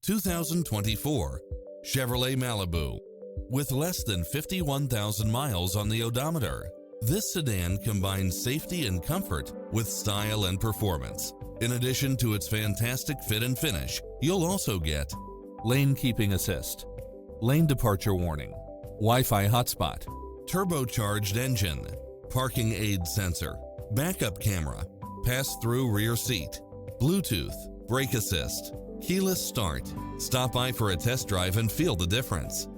2024 Chevrolet Malibu. With less than 51,000 miles on the odometer, this sedan combines safety and comfort with style and performance. In addition to its fantastic fit and finish, you'll also get lane keeping assist, lane departure warning, Wi-Fi hotspot, turbocharged engine, parking aid sensor, backup camera, pass-through rear seat, Bluetooth, brake assist, keyless start. Stop by for a test drive and feel the difference.